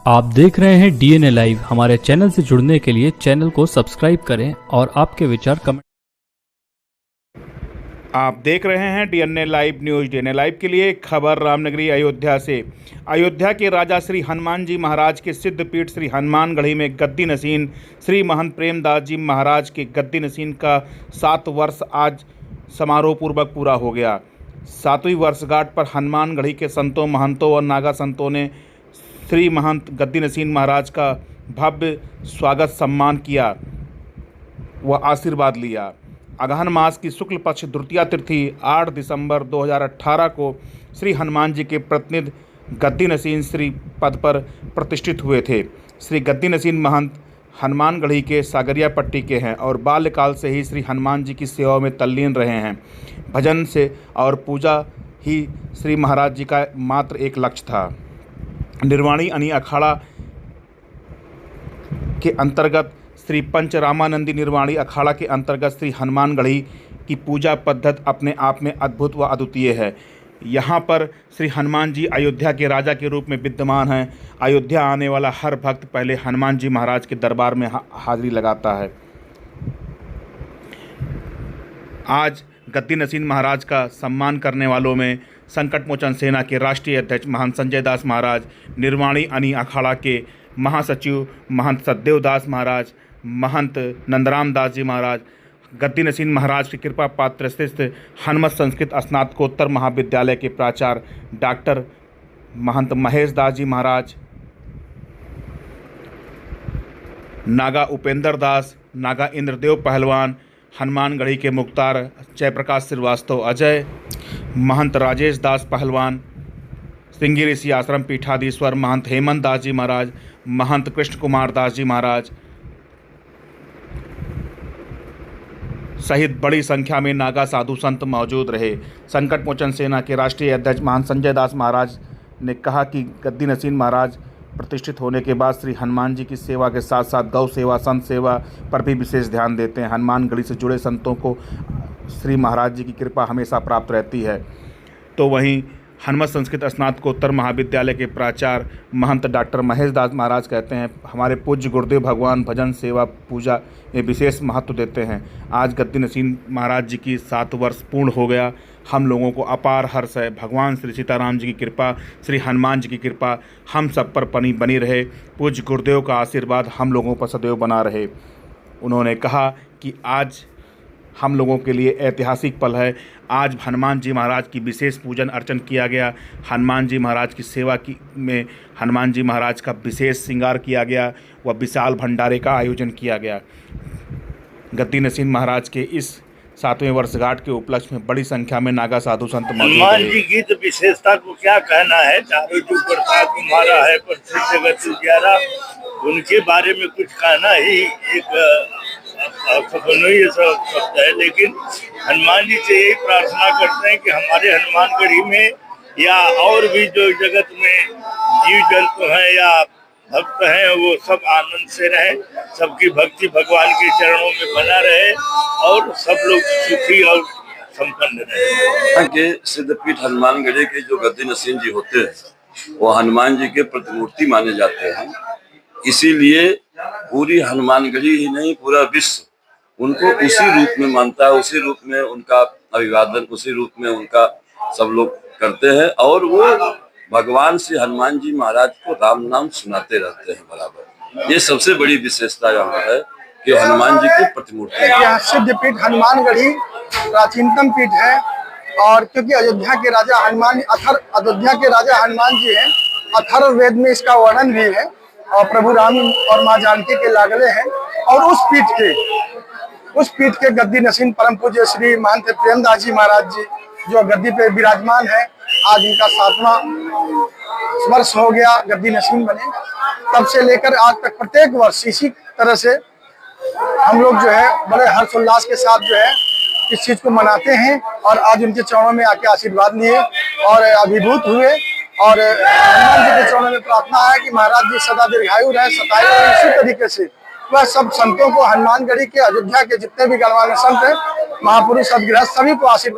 आप देख रहे हैं डीएनए लाइव। हमारे चैनल से जुड़ने के लिए चैनल को सब्सक्राइब करें और आपके विचार कमेंट। आप देख रहे हैं DNA live news. DNA live के लिए खबर रामनगरी अयोध्या से। अयोध्या के राजा श्री हनुमान जी महाराज के सिद्ध पीठ श्री हनुमानगढ़ी में गद्दी नसीन श्री महंत प्रेमदास जी महाराज के गद्दी नसीन का 7 वर्ष आज समारोह पूर्वक पूरा हो गया। 7वीं वर्षगांठ पर हनुमानगढ़ी के संतों, महंतों और नागा संतों ने श्री महंत गद्दी नसीन महाराज का भव्य स्वागत सम्मान किया व आशीर्वाद लिया। अगहन मास की शुक्ल पक्ष द्वितीया तिथि 8 दिसंबर 2018 को श्री हनुमान जी के प्रतिनिधि गद्दी नसीन श्री पद पर प्रतिष्ठित हुए थे। श्री गद्दी नसीन महंत हनुमानगढ़ी के सागरिया पट्टी के हैं और बाल्यकाल से ही श्री हनुमान जी की सेवा में तल्लीन रहे हैं। भजन से और पूजा ही श्री महाराज जी का मात्र एक लक्ष्य था। निर्वाणी अनी अखाड़ा के अंतर्गत श्री पंच रामानंदी निर्वाणी अखाड़ा के अंतर्गत श्री हनुमानगढ़ी की पूजा पद्धति अपने आप में अद्भुत व अद्वितीय है। यहाँ पर श्री हनुमान जी अयोध्या के राजा के रूप में विद्यमान हैं। अयोध्या आने वाला हर भक्त पहले हनुमान जी महाराज के दरबार में हाजिरी लगाता है। आज गद्दी नसीन महाराज का सम्मान करने वालों में संकट मोचन सेना के राष्ट्रीय अध्यक्ष महंत संजय दास महाराज, निर्वाणी अनी अखाड़ा के महासचिव महंत सतदेव दास महाराज, महंत नंदराम दास जी महाराज, गद्दी नसीन महाराज की कृपा पात्र स्थित हनुमत संस्कृत स्नातकोत्तर महाविद्यालय के प्राचार्य डॉक्टर महंत महेश दास जी महाराज, नागा उपेंद्र दास, नागा इंद्रदेव पहलवान, हनुमानगढ़ी के मुख्तार जयप्रकाश श्रीवास्तव अजय, महंत राजेश दास पहलवान, सिंगी ऋषि आश्रम पीठाधीश्वर महंत हेमंत दास जी महाराज, महंत कृष्ण कुमार दास जी महाराज सहित बड़ी संख्या में नागा साधु संत मौजूद रहे। संकट मोचन सेना के राष्ट्रीय अध्यक्ष महंत संजय दास महाराज ने कहा कि गद्दी नसीन महाराज प्रतिष्ठित होने के बाद श्री हनुमान जी की सेवा के साथ साथ गौ सेवा, संत सेवा पर भी विशेष ध्यान देते हैं। हनुमानगढ़ी से जुड़े संतों को श्री महाराज जी की कृपा हमेशा प्राप्त रहती है। तो वहीं हनुमत संस्कृत स्नातकोत्तर महाविद्यालय के प्राचार्य महंत डॉक्टर महेश दास महाराज कहते हैं, हमारे पूज्य गुरुदेव भगवान भजन सेवा पूजा में विशेष महत्व देते हैं। आज गद्दी नसीन महाराज जी की 7 वर्ष पूर्ण हो गया। हम लोगों को अपार हर्ष है। भगवान श्री सीताराम जी की कृपा, श्री हनुमान जी की कृपा हम सब पर बनी रहे। पूज्य गुरुदेव का आशीर्वाद हम लोगों पर सदैव बना रहे। उन्होंने कहा कि आज हम लोगों के लिए ऐतिहासिक पल है। आज हनुमान जी महाराज की विशेष पूजन अर्चन किया गया। हनुमान जी महाराज की सेवा की में हनुमान जी महाराज का विशेष श्रृंगार किया गया व विशाल भंडारे का आयोजन किया गया। गद्दी नसीन महाराज के इस 7वें वर्षगांठ के उपलक्ष्य में बड़ी संख्या में नागा साधु संत मौजूद हैं। हनुमान जी की तो विशेषता को क्या कहना है, चारों जो प्रसाद तुम्हारा है प्रसिद्ध जगत उजियारा, उनके बारे में कुछ कहना ही एक ये सब शब्द है। लेकिन हनुमान जी से यही प्रार्थना करते हैं कि हमारे हनुमानगढ़ी में या और भी जो जगत में जीव जंतु हैं या भक्त हैं वो सब आनंद से रहें, सबकी भक्ति भगवान के चरणों में बना रहे और सब लोग सुखी और संपन्न रहे। के सिद्धपीठ हनुमानगढ़ी के जो गद्दी नसीन जी होते हैं वो हनुमान जी के प्रतिमूर्ति माने जाते हैं। इसीलिए पूरी हनुमानगढ़ी ही नहीं पूरा विश्व उनको उसी रूप में मानता है, उसी रूप में उनका अभिवादन, उसी रूप में उनका सब लोग करते हैं और वो भगवान श्री हनुमान जी महाराज को राम नाम सुनाते रहते हैं बराबर। ये सबसे बड़ी विशेषता यहाँ है कि हनुमान जी की प्रतिमूर्ति यह सिद्ध पीठ हनुमानगढ़ी प्राचीनतम पीठ है और क्योंकि अयोध्या के राजा हनुमान जी हैं, अथर्ववेद में इसका वर्णन भी है और प्रभु राम और माँ जानकी के लागले हैं। और उस पीठ के गद्दी नसीन परम पूज्य श्री महंत प्रेमदास जी महाराज जी जो गद्दी पे विराजमान है, आज इनका 7वां वर्ष हो गया गद्दी नसीन बने। तब से लेकर आज तक प्रत्येक वर्ष इसी तरह से हम लोग जो है बड़े हर्षोल्लास के साथ जो है इस चीज को मनाते हैं और आज उनके चरणों में आके आशीर्वाद लिए और अभिभूत हुए। और हनुमान जी के चरणों में प्रार्थना है कि महाराज जी सदा दीर्घायु रहे, सतायु रहे। इसी तरीके से वह सब संतों को, हनुमानगढ़ी के, अयोध्या के जितने भी गणमान्य संत हैं, महापुरुष, सदगृहस्थ, सभी को आशीर्वाद